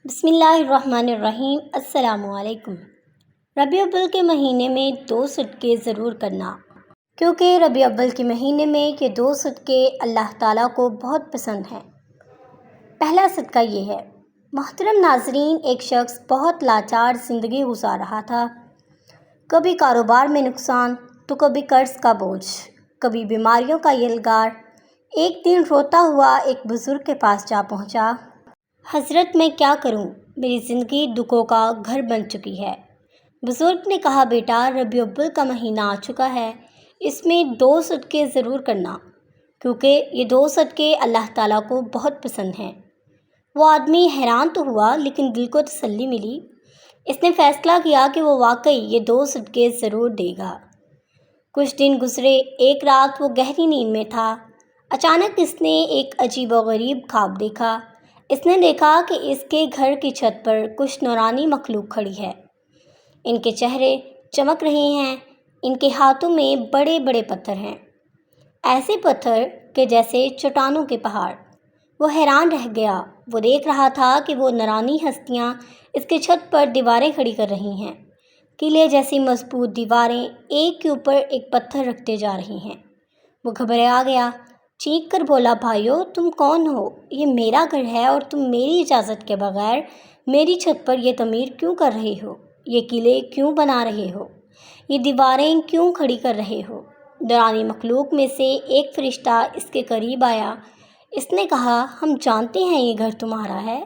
بسم اللہ الرحمن الرحیم۔ السلام علیکم۔ ربیع الاول کے مہینے میں 2 صدقے ضرور کرنا، کیونکہ ربیع الاول کے مہینے میں یہ 2 صدقے اللہ تعالیٰ کو بہت پسند ہیں۔ پہلا صدقہ یہ ہے۔ محترم ناظرین، ایک شخص بہت لاچار زندگی گزار رہا تھا۔ کبھی کاروبار میں نقصان تو کبھی قرض کا بوجھ، کبھی بیماریوں کا یلغار۔ ایک دن روتا ہوا ایک بزرگ کے پاس جا پہنچا۔ حضرت، میں کیا کروں؟ میری زندگی دکھوں کا گھر بن چکی ہے۔ بزرگ نے کہا، بیٹا، ربیع الاول کا مہینہ آ چکا ہے، اس میں 2 صدقے ضرور کرنا، کیونکہ یہ 2 صدقے اللہ تعالیٰ کو بہت پسند ہیں۔ وہ آدمی حیران تو ہوا، لیکن دل کو تسلی ملی۔ اس نے فیصلہ کیا کہ وہ واقعی یہ 2 صدقے ضرور دے گا۔ کچھ دن گزرے۔ ایک رات وہ گہری نیند میں تھا۔ اچانک اس نے ایک عجیب و غریب خواب دیکھا۔ اس نے دیکھا کہ اس کے گھر کی چھت پر کچھ نورانی مخلوق کھڑی ہے۔ ان کے چہرے چمک رہے ہیں، ان کے ہاتھوں میں بڑے بڑے پتھر ہیں، ایسے پتھر کہ جیسے چٹانوں کے پہاڑ۔ وہ حیران رہ گیا۔ وہ دیکھ رہا تھا کہ وہ نورانی ہستیاں اس کے چھت پر دیواریں کھڑی کر رہی ہیں، قلعے جیسی مضبوط دیواریں ایک کے اوپر ایک پتھر رکھتے جا رہی ہیں۔ وہ گھبرا گیا، چیخ کر بولا، بھائیو، تم کون ہو؟ یہ میرا گھر ہے اور تم میری اجازت کے بغیر میری چھت پر یہ تعمیر کیوں کر رہے ہو؟ یہ قلعے کیوں بنا رہے ہو؟ یہ دیواریں کیوں کھڑی کر رہے ہو؟ نورانی مخلوق میں سے ایک فرشتہ اس کے قریب آیا۔ اس نے کہا، ہم جانتے ہیں یہ گھر تمہارا ہے،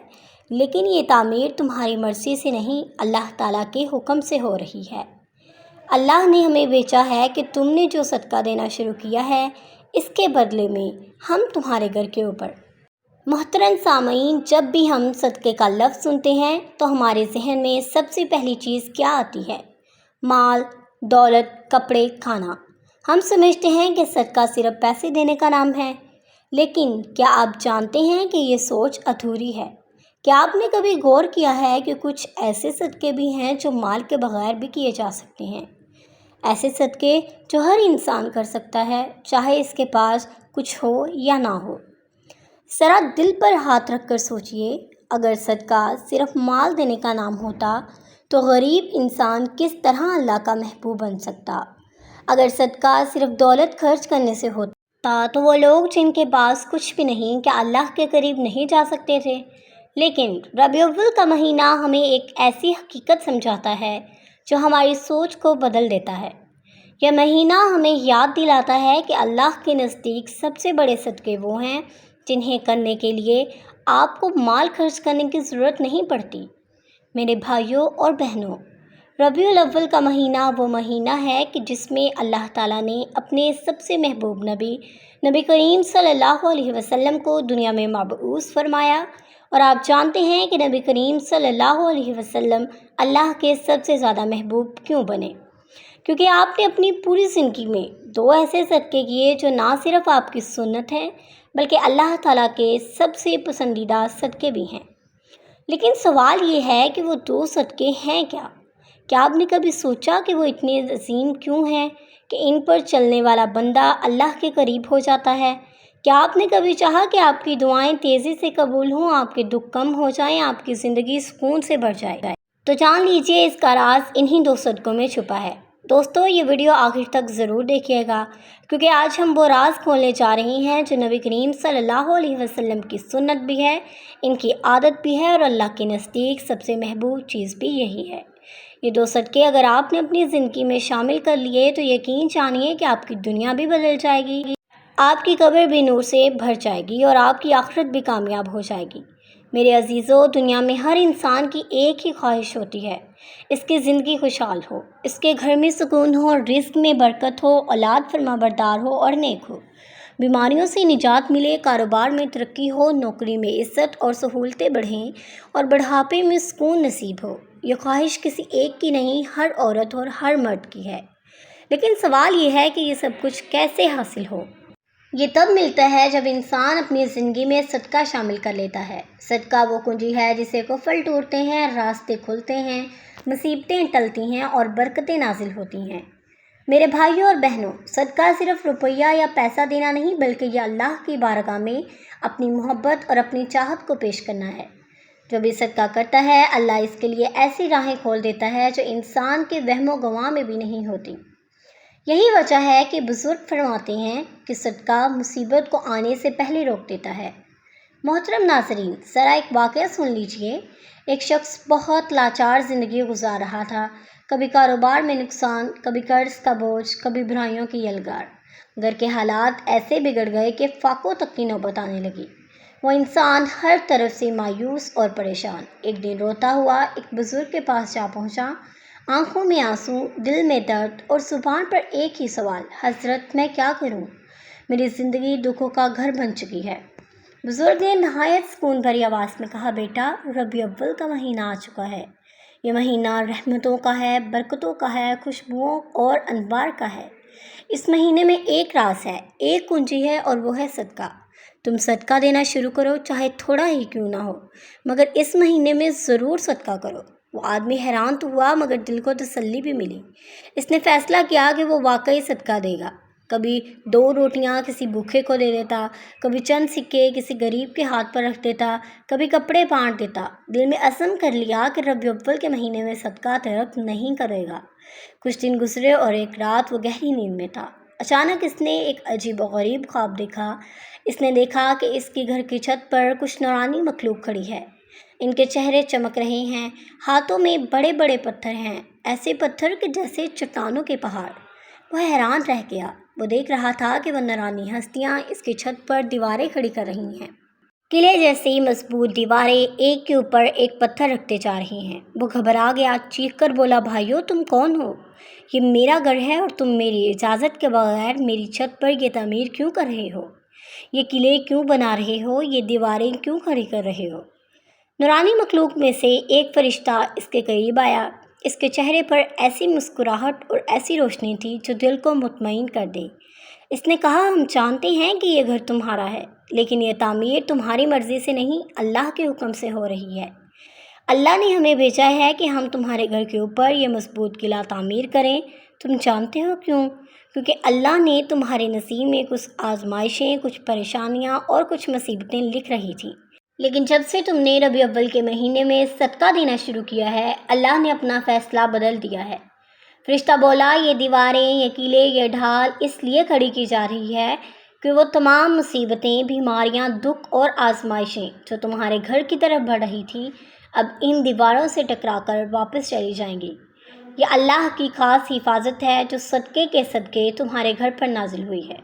لیکن یہ تعمیر تمہاری مرضی سے نہیں، اللہ تعالیٰ کے حکم سے ہو رہی ہے۔ اللہ نے ہمیں بھیجا ہے کہ تم نے جو صدقہ دینا شروع کیا ہے، اس کے بدلے میں ہم تمہارے گھر کے اوپر۔ محترم سامعین، جب بھی ہم صدقے کا لفظ سنتے ہیں تو ہمارے ذہن میں سب سے پہلی چیز کیا آتی ہے؟ مال، دولت، کپڑے، کھانا۔ ہم سمجھتے ہیں کہ صدقہ صرف پیسے دینے کا نام ہے، لیکن کیا آپ جانتے ہیں کہ یہ سوچ ادھوری ہے؟ کیا آپ نے کبھی غور کیا ہے کہ کچھ ایسے صدقے بھی ہیں جو مال کے بغیر بھی کیے جا سکتے ہیں؟ ایسے صدقے جو ہر انسان کر سکتا ہے، چاہے اس کے پاس کچھ ہو یا نہ ہو۔ ذرا دل پر ہاتھ رکھ کر سوچئے، اگر صدقہ صرف مال دینے کا نام ہوتا تو غریب انسان کس طرح اللہ کا محبوب بن سکتا؟ اگر صدقہ صرف دولت خرچ کرنے سے ہوتا تو وہ لوگ جن کے پاس کچھ بھی نہیں، کیا اللہ کے قریب نہیں جا سکتے تھے؟ لیکن ربیع الاول کا مہینہ ہمیں ایک ایسی حقیقت سمجھاتا ہے جو ہماری سوچ کو بدل دیتا ہے۔ یہ مہینہ ہمیں یاد دلاتا ہے کہ اللہ کے نزدیک سب سے بڑے صدقے وہ ہیں جنہیں کرنے کے لیے آپ کو مال خرچ کرنے کی ضرورت نہیں پڑتی۔ میرے بھائیوں اور بہنوں، ربیع الاول کا مہینہ وہ مہینہ ہے کہ جس میں اللہ تعالیٰ نے اپنے سب سے محبوب نبی کریم صلی اللہ علیہ وسلم کو دنیا میں مبعوث فرمایا۔ اور آپ جانتے ہیں کہ نبی کریم صلی اللہ علیہ وسلم اللہ کے سب سے زیادہ محبوب کیوں بنے؟ کیونکہ آپ نے اپنی پوری زندگی میں 2 ایسے صدقے کیے جو نہ صرف آپ کی سنت ہیں بلکہ اللہ تعالیٰ کے سب سے پسندیدہ صدقے بھی ہیں۔ لیکن سوال یہ ہے کہ وہ 2 صدقے ہیں کیا؟ کیا آپ نے کبھی سوچا کہ وہ اتنے عظیم کیوں ہیں کہ ان پر چلنے والا بندہ اللہ کے قریب ہو جاتا ہے؟ کیا آپ نے کبھی چاہا کہ آپ کی دعائیں تیزی سے قبول ہوں، آپ کے دکھ کم ہو جائیں، آپ کی زندگی سکون سے بھر جائے؟ تو جان لیجئے اس کا راز انہی 2 صدقوں میں چھپا ہے۔ دوستو، یہ ویڈیو آخر تک ضرور دیکھیے گا، کیونکہ آج ہم وہ راز کھولنے جا رہے ہیں جو نبی کریم صلی اللہ علیہ وسلم کی سنت بھی ہے، ان کی عادت بھی ہے، اور اللہ کے نزدیک سب سے محبوب چیز بھی یہی ہے۔ یہ 2 صدقے اگر آپ نے اپنی زندگی میں شامل کر لیے تو یقین جانیے کہ آپ کی دنیا بھی بدل جائے گی، آپ کی قبر بھی نور سے بھر جائے گی، اور آپ کی آخرت بھی کامیاب ہو جائے گی۔ میرے عزیزو، دنیا میں ہر انسان کی ایک ہی خواہش ہوتی ہے، اس کی زندگی خوشحال ہو، اس کے گھر میں سکون ہو، رزق میں برکت ہو، اولاد فرمانبردار ہو اور نیک ہو، بیماریوں سے نجات ملے، کاروبار میں ترقی ہو، نوکری میں عزت اور سہولتیں بڑھیں، اور بڑھاپے میں سکون نصیب ہو۔ یہ خواہش کسی ایک کی نہیں، ہر عورت اور ہر مرد کی ہے۔ لیکن سوال یہ ہے کہ یہ سب کچھ کیسے حاصل ہو؟ یہ تب ملتا ہے جب انسان اپنی زندگی میں صدقہ شامل کر لیتا ہے۔ صدقہ وہ کنجی ہے جسے قفل ٹوٹتے ہیں، راستے کھلتے ہیں، مصیبتیں ٹلتی ہیں اور برکتیں نازل ہوتی ہیں۔ میرے بھائیوں اور بہنوں، صدقہ صرف روپیہ یا پیسہ دینا نہیں، بلکہ یہ اللہ کی بارگاہ میں اپنی محبت اور اپنی چاہت کو پیش کرنا ہے۔ جو بھی صدقہ کرتا ہے اللہ اس کے لیے ایسی راہیں کھول دیتا ہے جو انسان کے وہم و گمان میں بھی نہیں ہوتی۔ یہی وجہ ہے کہ بزرگ فرماتے ہیں کہ صدقہ مصیبت کو آنے سے پہلے روک دیتا ہے۔ محترم ناظرین، ذرا ایک واقعہ سن لیجئے۔ ایک شخص بہت لاچار زندگی گزار رہا تھا، کبھی کاروبار میں نقصان، کبھی قرض کا بوجھ، کبھی برائیوں کی یلغار۔ گھر کے حالات ایسے بگڑ گئے کہ فاقوں تک کی نوبت آنے لگی۔ وہ انسان ہر طرف سے مایوس اور پریشان ایک دن روتا ہوا ایک بزرگ کے پاس جا پہنچا، آنکھوں میں آنسو، دل میں درد اور زبان پر ایک ہی سوال، حضرت میں کیا کروں؟ میری زندگی دکھوں کا گھر بن چکی ہے۔ بزرگ نے نہایت سکون بھری آواز میں کہا، بیٹا، ربیع الاول کا مہینہ آ چکا ہے۔ یہ مہینہ رحمتوں کا ہے، برکتوں کا ہے، خوشبوؤں اور انوار کا ہے۔ اس مہینے میں ایک راز ہے، ایک کنجی ہے اور وہ ہے صدقہ۔ تم صدقہ دینا شروع کرو، چاہے تھوڑا ہی کیوں نہ ہو، مگر اس مہینے میں ضرور صدقہ کرو۔ وہ آدمی حیران تو ہوا مگر دل کو تسلی بھی ملی۔ اس نے فیصلہ کیا کہ وہ واقعی صدقہ دے گا۔ کبھی 2 روٹیاں کسی بھوکے کو دے دیتا، کبھی چند سکے کسی غریب کے ہاتھ پر رکھ دیتا، کبھی کپڑے بانٹ دیتا۔ دل میں عزم کر لیا کہ ربیع الاول کے مہینے میں صدقہ ترک نہیں کرے گا۔ کچھ دن گزرے اور ایک رات وہ گہری نیند میں تھا۔ اچانک اس نے ایک عجیب و غریب خواب دیکھا۔ اس نے دیکھا کہ اس کی گھر کی چھت پر کچھ نورانی مخلوق کھڑی ہے۔ ان کے چہرے چمک رہے ہیں، ہاتھوں میں بڑے بڑے پتھر ہیں، ایسے پتھر کہ جیسے چٹانوں کے پہاڑ۔ وہ حیران رہ گیا۔ وہ دیکھ رہا تھا کہ وہ نورانی ہستیاں اس کی چھت پر دیواریں کھڑی کر رہی ہیں۔ قلعے جیسی مضبوط دیواریں ایک کے اوپر ایک پتھر رکھتے جا رہی ہیں۔ وہ گھبرا گیا، چیخ کر بولا، بھائیو، تم کون ہو؟ یہ میرا گھر ہے اور تم میری اجازت کے بغیر میری چھت پر یہ تعمیر کیوں کر رہے ہو؟ یہ قلعے کیوں بنا رہے ہو؟ یہ دیواریں کیوں کھڑی کر رہے ہو؟ نورانی مخلوق میں سے ایک فرشتہ اس کے قریب آیا۔ اس کے چہرے پر ایسی مسکراہٹ اور ایسی روشنی تھی جو دل کو مطمئن کر دے۔ اس نے کہا، ہم جانتے ہیں کہ یہ گھر تمہارا ہے، لیکن یہ تعمیر تمہاری مرضی سے نہیں، اللہ کے حکم سے ہو رہی ہے۔ اللہ نے ہمیں بھیجا ہے کہ ہم تمہارے گھر کے اوپر یہ مضبوط قلعہ تعمیر کریں۔ تم جانتے ہو کیوں؟ کیونکہ اللہ نے تمہارے نصیب میں کچھ آزمائشیں، کچھ پریشانیاں اور کچھ مصیبتیں لکھ رہی تھیں، لیکن جب سے تم نے ربیع الاول کے مہینے میں صدقہ دینا شروع کیا ہے، اللہ نے اپنا فیصلہ بدل دیا ہے۔ فرشتہ بولا، یہ دیواریں، یہ قلعے، یہ ڈھال اس لیے کھڑی کی جا رہی ہے کہ وہ تمام مصیبتیں، بیماریاں، دکھ اور آزمائشیں جو تمہارے گھر کی طرف بڑھ رہی تھیں، اب ان دیواروں سے ٹکرا کر واپس چلی جائیں گی۔ یہ اللہ کی خاص حفاظت ہے جو صدقے کے صدقے تمہارے گھر پر نازل ہوئی ہے۔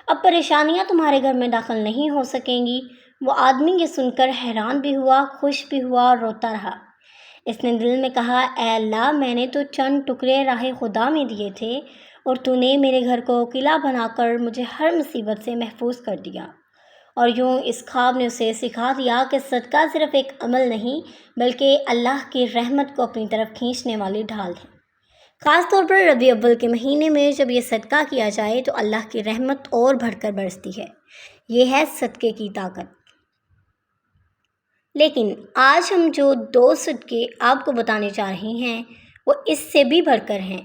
اب پریشانیاں تمہارے گھر میں داخل نہیں ہو سکیں گی۔ وہ آدمی یہ سن کر حیران بھی ہوا، خوش بھی ہوا اور روتا رہا۔ اس نے دل میں کہا، اے اللہ، میں نے تو چند ٹکڑے راہ خدا میں دیے تھے اور تو نے میرے گھر کو قلعہ بنا کر مجھے ہر مصیبت سے محفوظ کر دیا۔ اور یوں اس خواب نے اسے سکھا دیا کہ صدقہ صرف ایک عمل نہیں بلکہ اللہ کی رحمت کو اپنی طرف کھینچنے والی ڈھال ہے۔ خاص طور پر ربیع الاول کے مہینے میں جب یہ صدقہ کیا جائے تو اللہ کی رحمت اور بڑھ کر برستی ہے۔ یہ ہے صدقے کی طاقت۔ لیکن آج ہم جو 2 صدقے آپ کو بتانے جا رہے ہیں وہ اس سے بھی بڑھ کر ہیں۔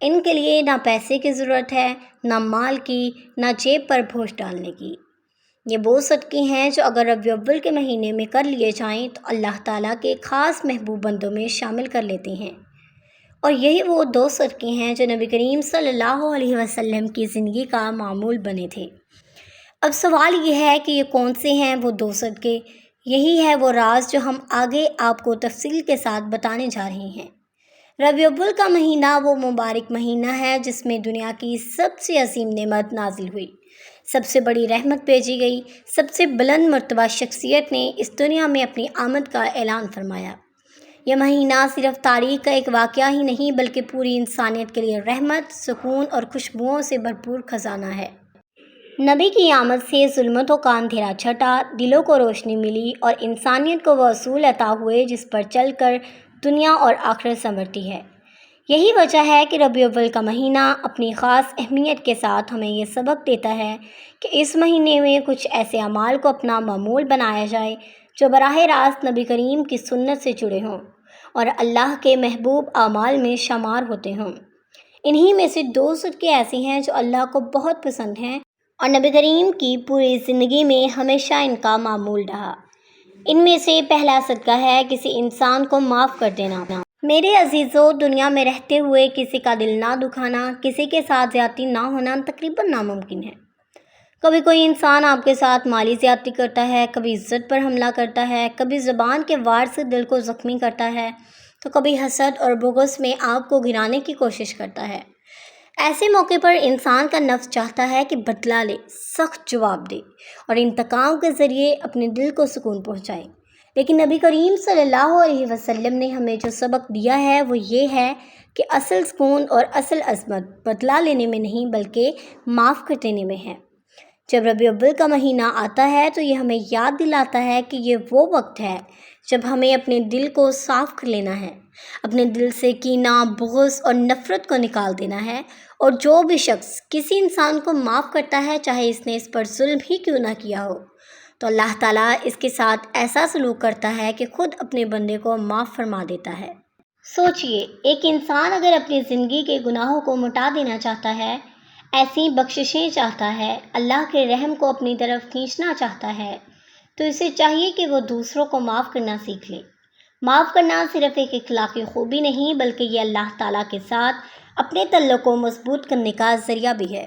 ان کے لیے نہ پیسے کی ضرورت ہے، نہ مال کی، نہ جیب پر بوجھ ڈالنے کی۔ یہ وہ صدقے ہیں جو اگر ربیع الاول کے مہینے میں کر لیے جائیں تو اللہ تعالیٰ کے خاص محبوب بندوں میں شامل کر لیتے ہیں۔ اور یہی وہ 2 صدقے ہیں جو نبی کریم صلی اللہ علیہ وسلم کی زندگی کا معمول بنے تھے۔ اب سوال یہ ہے کہ یہ کون سے ہیں وہ 2 صدقے؟ یہی ہے وہ راز جو ہم آگے آپ کو تفصیل کے ساتھ بتانے جا رہے ہیں۔ ربیع الاول کا مہینہ وہ مبارک مہینہ ہے جس میں دنیا کی سب سے عظیم نعمت نازل ہوئی، سب سے بڑی رحمت بھیجی گئی، سب سے بلند مرتبہ شخصیت نے اس دنیا میں اپنی آمد کا اعلان فرمایا۔ یہ مہینہ صرف تاریخ کا ایک واقعہ ہی نہیں بلکہ پوری انسانیت کے لیے رحمت، سکون اور خوشبوؤں سے بھرپور خزانہ ہے۔ نبی کی آمد سے ظلمتوں کا اندھیرا چھٹا، دلوں کو روشنی ملی اور انسانیت کو وہ اصول عطا ہوئے جس پر چل کر دنیا اور آخرت سنورتی ہے۔ یہی وجہ ہے کہ ربیع الاول کا مہینہ اپنی خاص اہمیت کے ساتھ ہمیں یہ سبق دیتا ہے کہ اس مہینے میں کچھ ایسے اعمال کو اپنا معمول بنایا جائے جو براہ راست نبی کریم کی سنت سے جڑے ہوں اور اللہ کے محبوب اعمال میں شمار ہوتے ہوں۔ انہی میں سے 2 صدقے ایسے ہیں جو اللہ کو بہت پسند ہیں اور نبی کریم کی پوری زندگی میں ہمیشہ ان کا معمول رہا۔ ان میں سے پہلا صدقہ ہے کسی انسان کو معاف کر دینا۔ میرے عزیزو، دنیا میں رہتے ہوئے کسی کا دل نہ دکھانا، کسی کے ساتھ زیادتی نہ ہونا تقریباً ناممکن ہے۔ کبھی کوئی انسان آپ کے ساتھ مالی زیادتی کرتا ہے، کبھی عزت پر حملہ کرتا ہے، کبھی زبان کے وار سے دل کو زخمی کرتا ہے، تو کبھی حسد اور بغض میں آپ کو گرانے کی کوشش کرتا ہے۔ ایسے موقع پر انسان کا نفس چاہتا ہے کہ بدلہ لے، سخت جواب دے اور انتقام کے ذریعے اپنے دل کو سکون پہنچائے۔ لیکن نبی کریم صلی اللہ علیہ وسلم نے ہمیں جو سبق دیا ہے وہ یہ ہے کہ اصل سکون اور اصل عظمت بدلہ لینے میں نہیں بلکہ معاف کر دینے میں ہے۔ جب ربیع الاول کا مہینہ آتا ہے تو یہ ہمیں یاد دلاتا ہے کہ یہ وہ وقت ہے جب ہمیں اپنے دل کو صاف کر لینا ہے، اپنے دل سے کینہ، بغض اور نفرت کو نکال دینا ہے، اور جو بھی شخص کسی انسان کو معاف کرتا ہے، چاہے اس نے اس پر ظلم ہی کیوں نہ کیا ہو، تو اللہ تعالیٰ اس کے ساتھ ایسا سلوک کرتا ہے کہ خود اپنے بندے کو معاف فرما دیتا ہے۔ سوچئے، ایک انسان اگر اپنی زندگی کے گناہوں کو مٹا دینا چاہتا ہے، ایسی بخششیں چاہتا ہے، اللہ کے رحم کو اپنی طرف کھینچنا چاہتا ہے، تو اسے چاہیے کہ وہ دوسروں کو معاف کرنا سیکھ لے۔ معاف کرنا صرف ایک اخلاقی خوبی نہیں بلکہ یہ اللہ تعالیٰ کے ساتھ اپنے تعلق کو مضبوط کرنے کا ذریعہ بھی ہے۔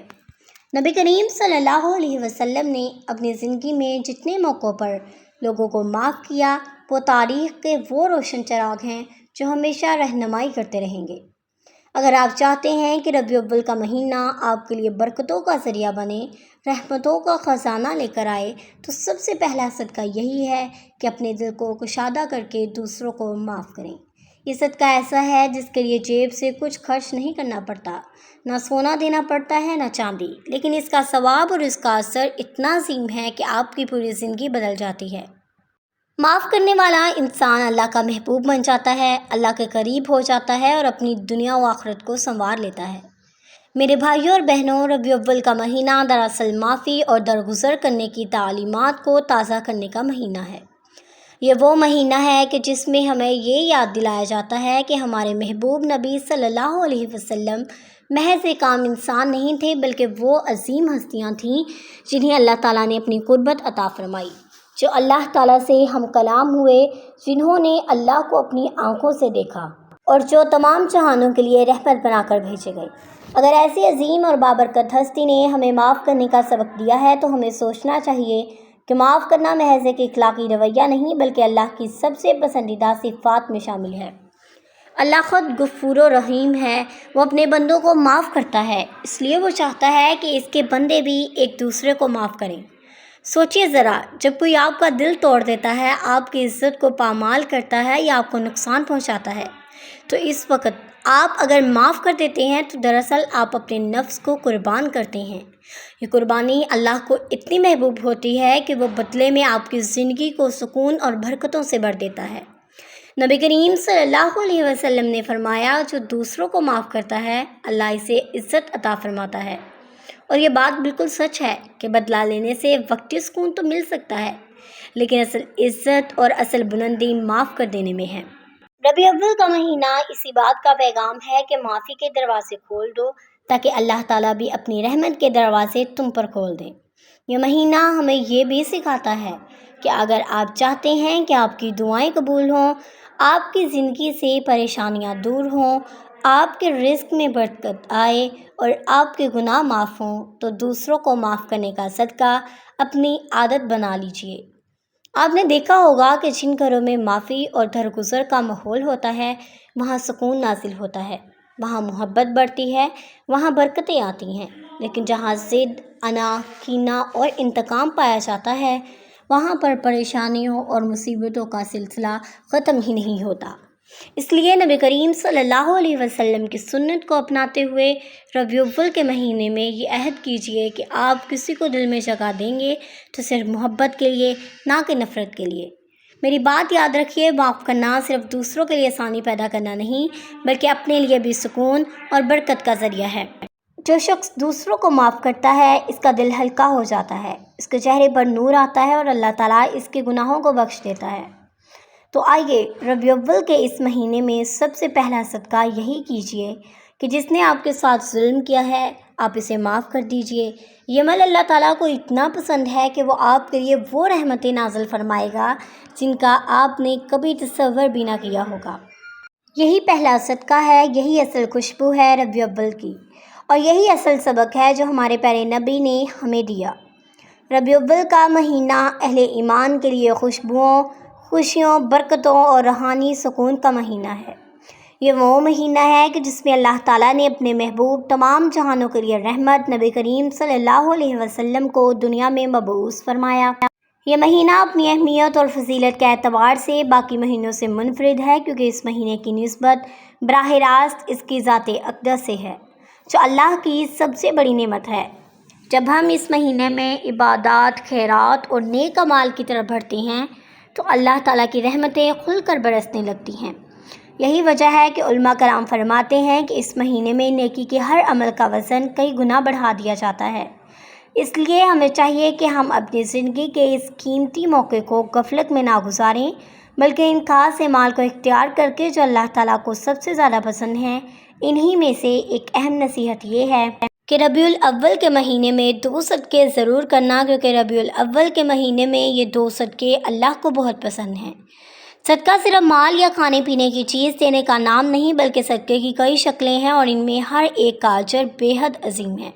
نبی کریم صلی اللہ علیہ وسلم نے اپنی زندگی میں جتنے موقعوں پر لوگوں کو معاف کیا، وہ تاریخ کے وہ روشن چراغ ہیں جو ہمیشہ رہنمائی کرتے رہیں گے۔ اگر آپ چاہتے ہیں کہ ربیع الاول کا مہینہ آپ کے لیے برکتوں کا ذریعہ بنے، رحمتوں کا خزانہ لے کر آئے، تو سب سے پہلا صدقہ یہی ہے کہ اپنے دل کو کشادہ کر کے دوسروں کو معاف کریں۔ یہ صدقہ ایسا ہے جس کے لیے جیب سے کچھ خرچ نہیں کرنا پڑتا، نہ سونا دینا پڑتا ہے نہ چاندی، لیکن اس کا ثواب اور اس کا اثر اتنا عظیم ہے کہ آپ کی پوری زندگی بدل جاتی ہے۔ معاف کرنے والا انسان اللہ کا محبوب بن جاتا ہے، اللہ کے قریب ہو جاتا ہے اور اپنی دنیا و آخرت کو سنوار لیتا ہے۔ میرے بھائیوں اور بہنوں، ربیع الاول کا مہینہ دراصل معافی اور درگزر کرنے کی تعلیمات کو تازہ کرنے کا مہینہ ہے۔ یہ وہ مہینہ ہے کہ جس میں ہمیں یہ یاد دلایا جاتا ہے کہ ہمارے محبوب نبی صلی اللہ علیہ وسلم محض ایک عام انسان نہیں تھے بلکہ وہ عظیم ہستیاں تھیں جنہیں اللہ تعالیٰ نے اپنی قربت عطا فرمائی، جو اللہ تعالیٰ سے ہم کلام ہوئے، جنہوں نے اللہ کو اپنی آنکھوں سے دیکھا اور جو تمام جہانوں کے لیے رحمت بنا کر بھیجے گئے۔ اگر ایسی عظیم اور بابرکت ہستی نے ہمیں معاف کرنے کا سبق دیا ہے تو ہمیں سوچنا چاہیے کہ معاف کرنا محض ایک اخلاقی رویہ نہیں بلکہ اللہ کی سب سے پسندیدہ صفات میں شامل ہے۔ اللہ خود غفور و رحیم ہے، وہ اپنے بندوں کو معاف کرتا ہے، اس لیے وہ چاہتا ہے کہ اس کے بندے بھی ایک دوسرے کو معاف کریں۔ سوچئے ذرا، جب کوئی آپ کا دل توڑ دیتا ہے، آپ کی عزت کو پامال کرتا ہے یا آپ کو نقصان پہنچاتا ہے، تو اس وقت آپ اگر معاف کر دیتے ہیں تو دراصل آپ اپنے نفس کو قربان کرتے ہیں۔ یہ قربانی اللہ کو اتنی محبوب ہوتی ہے کہ وہ بدلے میں آپ کی زندگی کو سکون اور برکتوں سے بھر دیتا ہے۔ نبی کریم صلی اللہ علیہ وسلم نے فرمایا، جو دوسروں کو معاف کرتا ہے اللہ اسے عزت عطا فرماتا ہے۔ اور یہ بات بالکل سچ ہے کہ بدلہ لینے سے وقتی سکون تو مل سکتا ہے، لیکن اصل عزت اور اصل بلندی معاف کر دینے میں ہے۔ ربیع الاول کا مہینہ اسی بات کا پیغام ہے کہ معافی کے دروازے کھول دو تاکہ اللہ تعالیٰ بھی اپنی رحمت کے دروازے تم پر کھول دے۔ یہ مہینہ ہمیں یہ بھی سکھاتا ہے کہ اگر آپ چاہتے ہیں کہ آپ کی دعائیں قبول ہوں، آپ کی زندگی سے پریشانیاں دور ہوں، آپ کے رزق میں برکت آئے اور آپ کے گناہ معاف ہوں، تو دوسروں کو معاف کرنے کا صدقہ اپنی عادت بنا لیجئے۔ آپ نے دیکھا ہوگا کہ جن گھروں میں معافی اور درگزر کا ماحول ہوتا ہے وہاں سکون نازل ہوتا ہے، وہاں محبت بڑھتی ہے، وہاں برکتیں آتی ہیں، لیکن جہاں ضد، انا، کینہ اور انتقام پایا جاتا ہے وہاں پر پریشانیوں اور مصیبتوں کا سلسلہ ختم ہی نہیں ہوتا۔ اس لیے نبی کریم صلی اللہ علیہ وسلم کی سنت کو اپناتے ہوئے ربیع الاول کے مہینے میں یہ عہد کیجئے کہ آپ کسی کو دل میں جگہ دیں گے تو صرف محبت کے لیے، نہ کہ نفرت کے لیے۔ میری بات یاد رکھیے، معاف کرنا صرف دوسروں کے لیے آسانی پیدا کرنا نہیں بلکہ اپنے لیے بھی سکون اور برکت کا ذریعہ ہے۔ جو شخص دوسروں کو معاف کرتا ہے اس کا دل ہلکا ہو جاتا ہے، اس کے چہرے پر نور آتا ہے اور اللہ تعالیٰ اس کے گناہوں کو بخش دیتا ہے۔ تو آئیے ربیع الاول کے اس مہینے میں سب سے پہلا صدقہ یہی کیجئے کہ جس نے آپ کے ساتھ ظلم کیا ہے، آپ اسے معاف کر دیجئے۔ یہ عمل اللہ تعالیٰ کو اتنا پسند ہے کہ وہ آپ کے لیے وہ رحمتیں نازل فرمائے گا جن کا آپ نے کبھی تصور بھی نہ کیا ہوگا۔ یہی پہلا صدقہ ہے، یہی اصل خوشبو ہے ربیع الاول کی، اور یہی اصل سبق ہے جو ہمارے پیارے نبی نے ہمیں دیا۔ ربیع الاول کا مہینہ اہل ایمان کے لیے خوشبوؤں، خوشیوں، برکتوں اور روحانی سکون کا مہینہ ہے۔ یہ وہ مہینہ ہے کہ جس میں اللہ تعالیٰ نے اپنے محبوب تمام جہانوں کے لیے رحمت نبی کریم صلی اللہ علیہ وسلم کو دنیا میں مبعوث فرمایا۔ یہ مہینہ اپنی اہمیت اور فضیلت کے اعتبار سے باقی مہینوں سے منفرد ہے، کیونکہ اس مہینے کی نسبت براہ راست اس کی ذات اقدس سے ہے، جو اللہ کی سب سے بڑی نعمت ہے۔ جب ہم اس مہینے میں عبادات، خیرات اور نیک اعمال کی طرف بڑھتے ہیں تو اللہ تعالیٰ کی رحمتیں کھل کر برسنے لگتی ہیں۔ یہی وجہ ہے کہ علماء کرام فرماتے ہیں کہ اس مہینے میں نیکی کے ہر عمل کا وزن کئی گنا بڑھا دیا جاتا ہے۔ اس لیے ہمیں چاہیے کہ ہم اپنی زندگی کے اس قیمتی موقع کو غفلت میں نہ گزاریں، بلکہ ان خاص اعمال کو اختیار کر کے جو اللہ تعالیٰ کو سب سے زیادہ پسند ہیں۔ انہی میں سے ایک اہم نصیحت یہ ہے کہ ربیع الاول کے مہینے میں 2 صدقے ضرور کرنا، کیونکہ ربیع الاول کے مہینے میں یہ 2 صدقے اللہ کو بہت پسند ہیں۔ صدقہ صرف مال یا کھانے پینے کی چیز دینے کا نام نہیں، بلکہ صدقے کی کئی شکلیں ہیں اور ان میں ہر ایک کا اجر بے حد عظیم ہے۔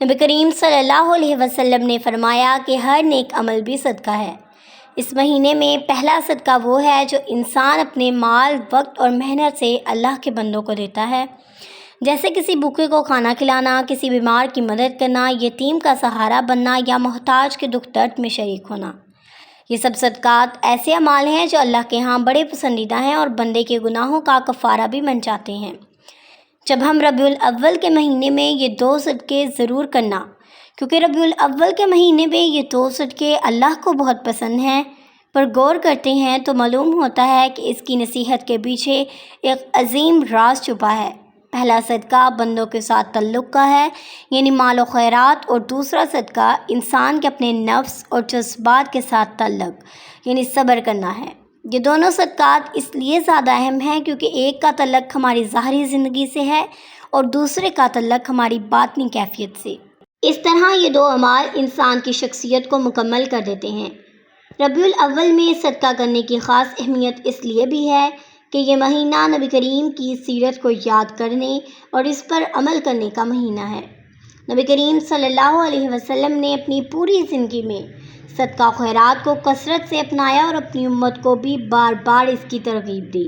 نبی کریم صلی اللہ علیہ وسلم نے فرمایا کہ ہر نیک عمل بھی صدقہ ہے۔ اس مہینے میں پہلا صدقہ وہ ہے جو انسان اپنے مال، وقت اور محنت سے اللہ کے بندوں کو دیتا ہے، جیسے کسی بھوکے کو کھانا کھلانا، کسی بیمار کی مدد کرنا، یتیم کا سہارا بننا یا محتاج کے دکھ درد میں شریک ہونا۔ یہ سب صدقات ایسے اعمال ہیں جو اللہ کے ہاں بڑے پسندیدہ ہیں اور بندے کے گناہوں کا کفارہ بھی بن جاتے ہیں۔ جب ہم ربیع الاول کے مہینے میں یہ 2 صدقے ضرور کرنا، کیونکہ ربیع الاول کے مہینے میں یہ 2 صدقے اللہ کو بہت پسند ہیں، پر غور کرتے ہیں تو معلوم ہوتا ہے کہ اس کی نصیحت کے پیچھے ایک عظیم راز چھپا ہے۔ پہلا صدقہ بندوں کے ساتھ تعلق کا ہے، یعنی مال و خیرات، اور دوسرا صدقہ انسان کے اپنے نفس اور جذبات کے ساتھ تعلق، یعنی صبر کرنا ہے۔ یہ دونوں صدقات اس لیے زیادہ اہم ہیں کیونکہ ایک کا تعلق ہماری ظاہری زندگی سے ہے اور دوسرے کا تعلق ہماری باطنی کیفیت سے۔ اس طرح یہ 2 اعمال انسان کی شخصیت کو مکمل کر دیتے ہیں۔ ربیع الاول میں صدقہ کرنے کی خاص اہمیت اس لیے بھی ہے کہ یہ مہینہ نبی کریم کی سیرت کو یاد کرنے اور اس پر عمل کرنے کا مہینہ ہے۔ نبی کریم صلی اللہ علیہ وسلم نے اپنی پوری زندگی میں صدقہ خیرات کو کثرت سے اپنایا اور اپنی امت کو بھی بار بار اس کی ترغیب دی۔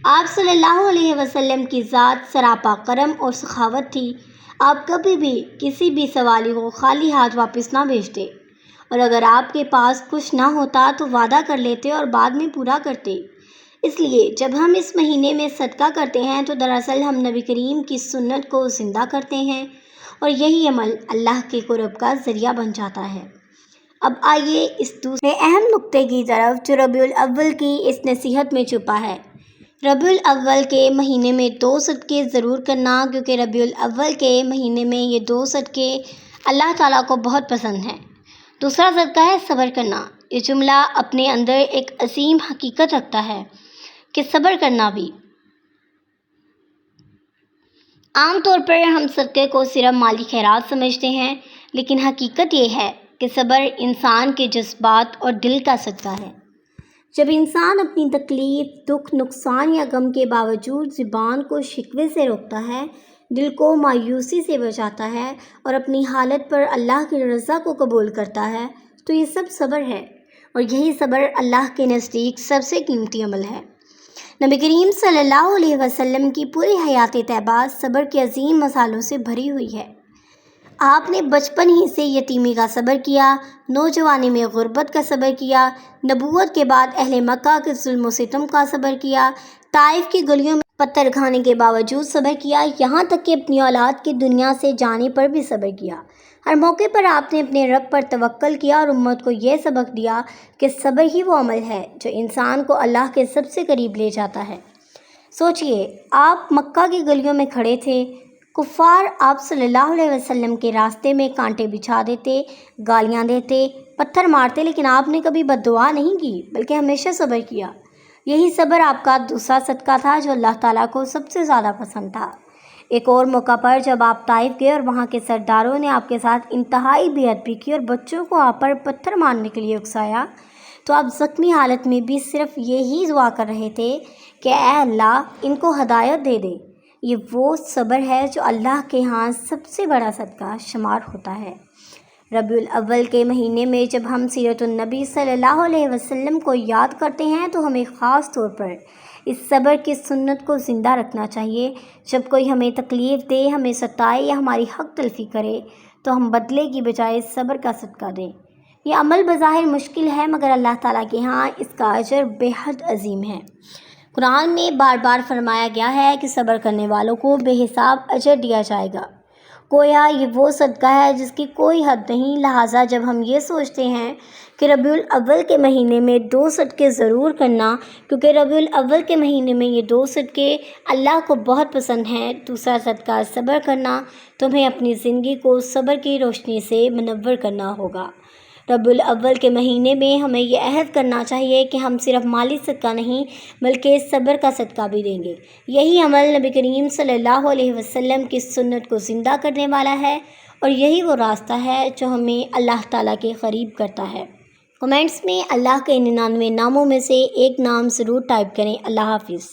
آپ صلی اللہ علیہ وسلم کی ذات سراپا کرم اور سخاوت تھی۔ آپ کبھی بھی کسی بھی سوالی کو خالی ہاتھ واپس نہ بھیجتے، اور اگر آپ کے پاس کچھ نہ ہوتا تو وعدہ کر لیتے اور بعد میں پورا کرتے۔ اس لیے جب ہم اس مہینے میں صدقہ کرتے ہیں تو دراصل ہم نبی کریم کی سنت کو زندہ کرتے ہیں، اور یہی عمل اللہ کے قرب کا ذریعہ بن جاتا ہے۔ اب آئیے اس دوسرے اہم نقطے کی طرف جو ربیع الاول کی اس نصیحت میں چھپا ہے۔ ربیع الاول کے مہینے میں 2 صدقے ضرور کرنا، کیونکہ ربیع الاول کے مہینے میں یہ 2 صدقے اللہ تعالیٰ کو بہت پسند ہیں۔ دوسرا صدقہ ہے صبر کرنا۔ یہ جملہ اپنے اندر ایک عظیم حقیقت رکھتا ہے کہ صبر کرنا بھی۔ عام طور پر ہم صدقے کو صرف مالی خیرات سمجھتے ہیں، لیکن حقیقت یہ ہے کہ صبر انسان کے جذبات اور دل کا صدقہ ہے۔ جب انسان اپنی تکلیف، دکھ، نقصان یا غم کے باوجود زبان کو شکوے سے روکتا ہے، دل کو مایوسی سے بچاتا ہے اور اپنی حالت پر اللہ کی رضا کو قبول کرتا ہے، تو یہ سب صبر ہے، اور یہی صبر اللہ کے نزدیک سب سے قیمتی عمل ہے۔ نبی کریم صلی اللہ علیہ وسلم کی پوری حیات طیبہ صبر کے عظیم مثالوں سے بھری ہوئی ہے۔ آپ نے بچپن ہی سے یتیمی کا صبر کیا، نوجوانی میں غربت کا صبر کیا، نبوت کے بعد اہل مکہ کے ظلم و ستم کا صبر کیا، طائف کی گلیوں میں پتھر کھانے کے باوجود صبر کیا، یہاں تک کہ اپنی اولاد کی دنیا سے جانے پر بھی صبر کیا۔ ہر موقع پر آپ نے اپنے رب پر توکل کیا اور امت کو یہ سبق دیا کہ صبر ہی وہ عمل ہے جو انسان کو اللہ کے سب سے قریب لے جاتا ہے۔ سوچئے، آپ مکہ کی گلیوں میں کھڑے تھے، کفار آپ صلی اللہ علیہ وسلم کے راستے میں کانٹے بچھا دیتے، گالیاں دیتے، پتھر مارتے، لیکن آپ نے کبھی بد دعا نہیں کی، بلکہ ہمیشہ صبر کیا۔ یہی صبر آپ کا دوسرا صدقہ تھا جو اللہ تعالیٰ کو سب سے زیادہ پسند تھا۔ ایک اور موقع پر جب آپ طائف گئے اور وہاں کے سرداروں نے آپ کے ساتھ انتہائی بے ادبی کی اور بچوں کو آپ پر پتھر مارنے کے لیے اکسایا تو آپ زخمی حالت میں بھی صرف یہی دعا کر رہے تھے کہ اے اللہ ان کو ہدایت دے دے۔ یہ وہ صبر ہے جو اللہ کے ہاں سب سے بڑا صدقہ شمار ہوتا ہے۔ ربیع الاول کے مہینے میں جب ہم سیرت النبی صلی اللہ علیہ وسلم کو یاد کرتے ہیں تو ہمیں خاص طور پر اس صبر کی سنت کو زندہ رکھنا چاہیے۔ جب کوئی ہمیں تکلیف دے، ہمیں ستائے یا ہماری حق تلفی کرے تو ہم بدلے کی بجائے صبر کا صدقہ دیں۔ یہ عمل بظاہر مشکل ہے مگر اللہ تعالیٰ کے ہاں اس کا اجر بے حد عظیم ہے۔ قرآن میں بار بار فرمایا گیا ہے کہ صبر کرنے والوں کو بے حساب اجر دیا جائے گا۔ گویا یہ وہ صدقہ ہے جس کی کوئی حد نہیں، لہٰذا جب ہم یہ سوچتے ہیں کہ ربیع الاول کے مہینے میں 2 صدقے ضرور کرنا، کیونکہ ربیع الاول کے مہینے میں یہ 2 صدقے اللہ کو بہت پسند ہیں، دوسرا صدقہ صبر کرنا، تو ہمیں اپنی زندگی کو صبر کی روشنی سے منور کرنا ہوگا۔ ربیع الاول کے مہینے میں ہمیں یہ عہد کرنا چاہیے کہ ہم صرف مالی صدقہ نہیں بلکہ صبر کا صدقہ بھی دیں گے۔ یہی عمل نبی کریم صلی اللہ علیہ وسلم کی سنت کو زندہ کرنے والا ہے اور یہی وہ راستہ ہے جو ہمیں اللہ تعالیٰ کے قریب کرتا ہے۔ کمنٹس میں اللہ کے 99 ناموں میں سے ایک نام ضرور ٹائپ کریں۔ اللہ حافظ۔